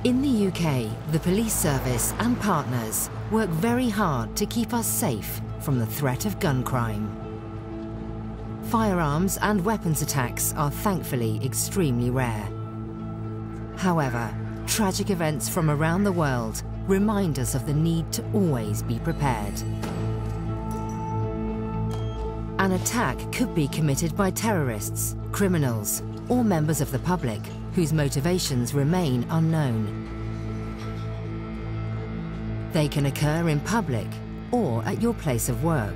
In the UK, the police service and partners work very hard to keep us safe from the threat of gun crime. Firearms and weapons attacks are thankfully extremely rare. However, tragic events from around the world remind us of the need to always be prepared. An attack could be committed by terrorists, criminals, or members of the public whose motivations remain unknown. They can occur in public or at your place of work.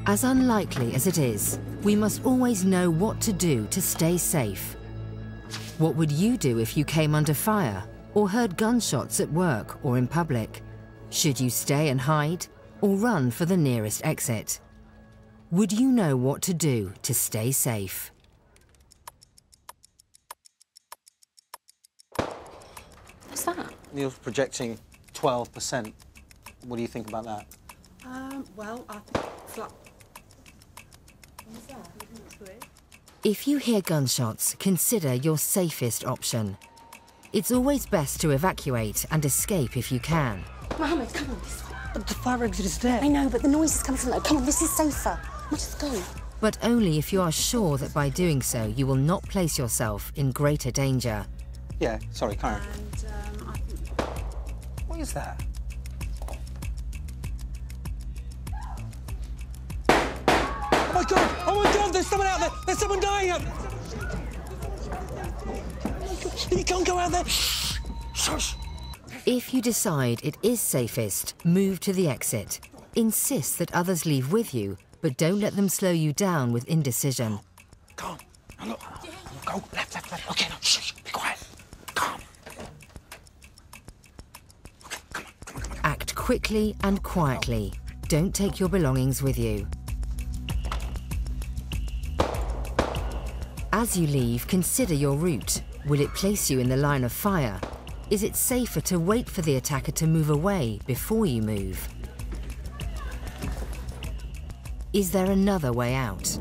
As unlikely as it is, we must always know what to do to stay safe. What would you do if you came under fire or heard gunshots at work or in public? Should you stay and hide or run for the nearest exit? Would you know what to do to stay safe? What's that? Neil's projecting 12%. What do you think about that? Well, I think flat. What's that? If you hear gunshots, consider your safest option. It's always best to evacuate and escape if you can. Mohammed, come on, this way. But the fire exit is there. I know, but the noise is coming from there. Come on, this is safer. Let's go. But only if you are sure that by doing so you will not place yourself in greater danger. Yeah, sorry, Karen. And, I think... What is that? Oh my God! Oh my God! There's someone out there! There's someone dying out there! You can't go out there! Shh! Shush! If you decide it is safest, move to the exit. Insist that others leave with you, but don't let them slow you down with indecision. Calm. Now look. Go left, left, left. Okay, no, shh, be quiet. Calm. Okay, come on, come on, come on. Act quickly and quietly. Don't take your belongings with you. As you leave, consider your route. Will it place you in the line of fire? Is it safer to wait for the attacker to move away before you move? Is there another way out?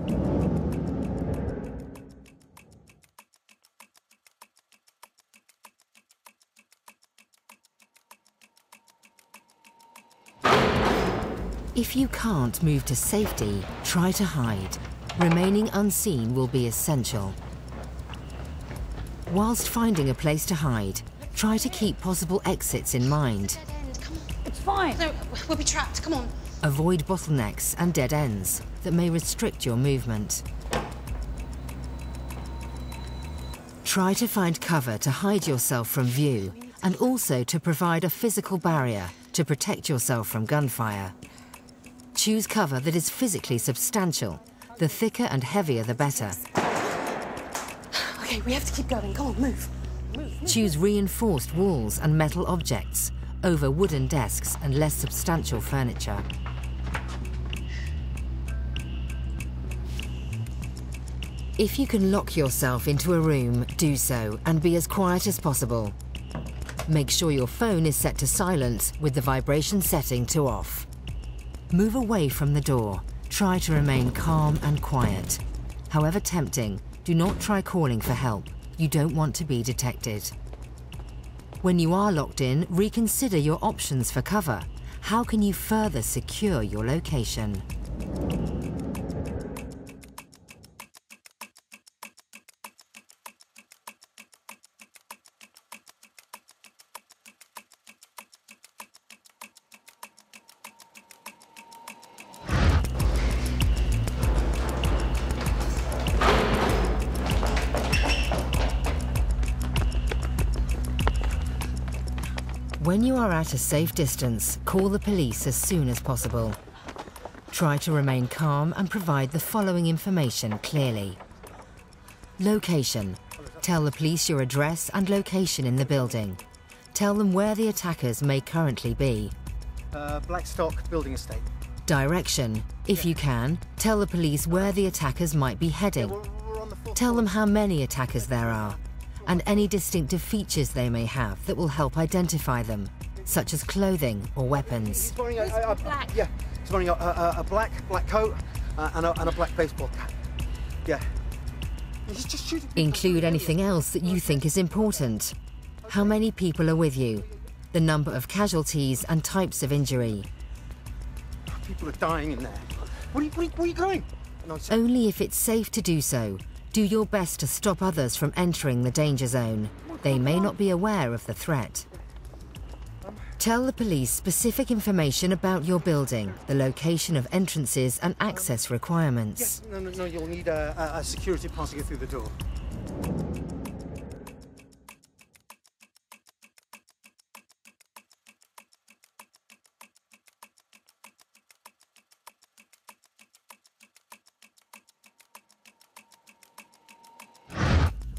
If you can't move to safety, try to hide. Remaining unseen will be essential. Whilst finding a place to hide, try to keep possible exits in mind. Come on. It's fine. No, we'll be trapped. Come on. Avoid bottlenecks and dead ends that may restrict your movement. Try to find cover to hide yourself from view and also to provide a physical barrier to protect yourself from gunfire. Choose cover that is physically substantial. The thicker and heavier the better. Okay, we have to keep going. Come on, move. Choose reinforced walls and metal objects over wooden desks and less substantial furniture. If you can lock yourself into a room, do so and be as quiet as possible. Make sure your phone is set to silent with the vibration setting to off. Move away from the door. Try to remain calm and quiet. However tempting, do not try calling for help. You don't want to be detected. When you are locked in, reconsider your options for cover. How can you further secure your location? When you are at a safe distance, call the police as soon as possible. Try to remain calm and provide the following information clearly. Location. Tell the police your address and location in the building. Tell them where the attackers may currently be. Blackstock Building Estate. Direction. If you can, tell the police where the attackers might be heading. Tell them how many attackers there are, and any distinctive features they may have that will help identify them, such as clothing or weapons. He's wearing he's wearing a black coat and a black baseball cap. Yeah. He's just shooting people. Include anything else that you think is important. How many people are with you? The number of casualties and types of injury. People are dying in there. Where are you going? No, Only if it's safe to do so. Do your best to stop others from entering the danger zone. They may not be aware of the threat. Tell the police specific information about your building, the location of entrances and access requirements. yes, no, you'll need a security pass to get through the door.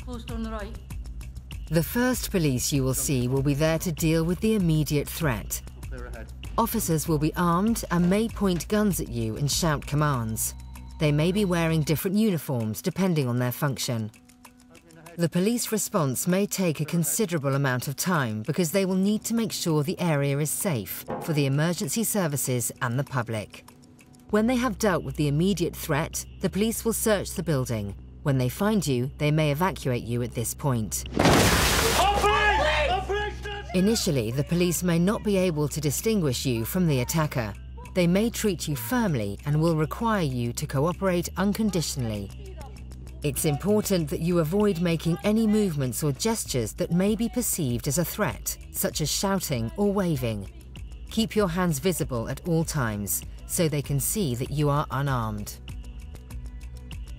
Post on the right. The first police you will see will be there to deal with the immediate threat. Clear ahead. Officers will be armed and may point guns at you and shout commands. They may be wearing different uniforms depending on their function. The police response may take a considerable amount of time because they will need to make sure the area is safe for the emergency services and the public. When they have dealt with the immediate threat, the police will search the building. When they find you, they may evacuate you at this point. Initially, the police may not be able to distinguish you from the attacker. They may treat you firmly and will require you to cooperate unconditionally. It's important that you avoid making any movements or gestures that may be perceived as a threat, such as shouting or waving. Keep your hands visible at all times, so they can see that you are unarmed.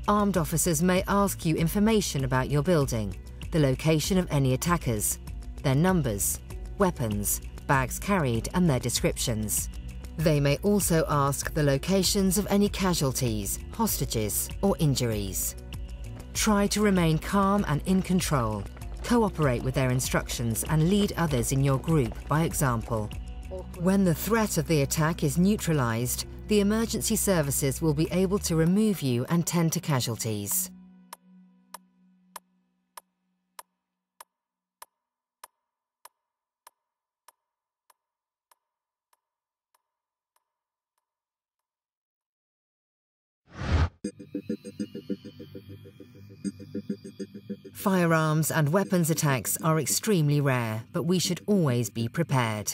Armed officers may ask you information about your building, the location of any attackers, their numbers, weapons, bags carried and their descriptions. They may also ask the locations of any casualties, hostages or injuries. Try to remain calm and in control. Cooperate with their instructions and lead others in your group by example. When the threat of the attack is neutralized, the emergency services will be able to remove you and tend to casualties. Firearms and weapons attacks are extremely rare, but we should always be prepared.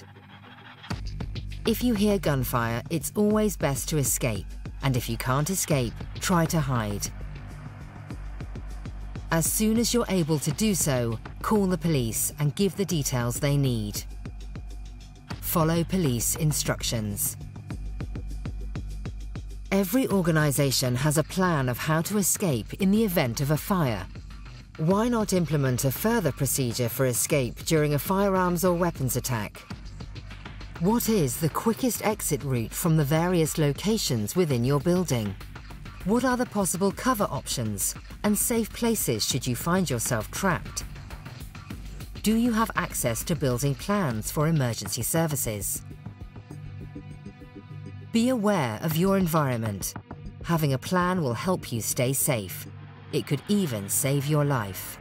If you hear gunfire, it's always best to escape, and if you can't escape, try to hide. As soon as you're able to do so, call the police and give the details they need. Follow police instructions. Every organisation has a plan of how to escape in the event of a fire. Why not implement a further procedure for escape during a firearms or weapons attack? What is the quickest exit route from the various locations within your building? What are the possible cover options and safe places should you find yourself trapped? Do you have access to building plans for emergency services? Be aware of your environment. Having a plan will help you stay safe. It could even save your life.